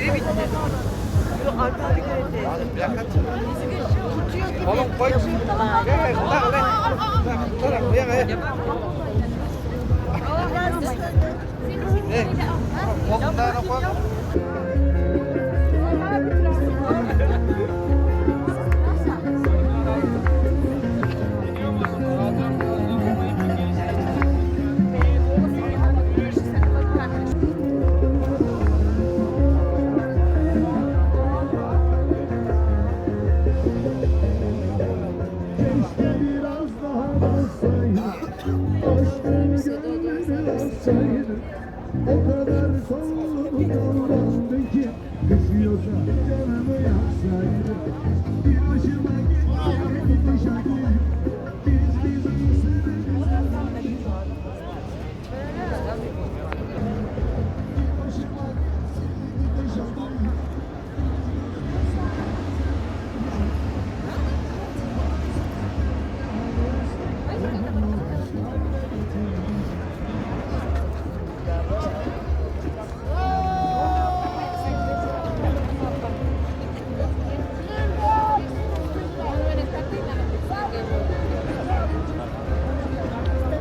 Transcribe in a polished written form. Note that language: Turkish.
Peri bitti. Yok arkada bir kere Oğlum koy. Gel gel. O kadar soğuk davrandı ki düşüyorsa canımı yaksaydı.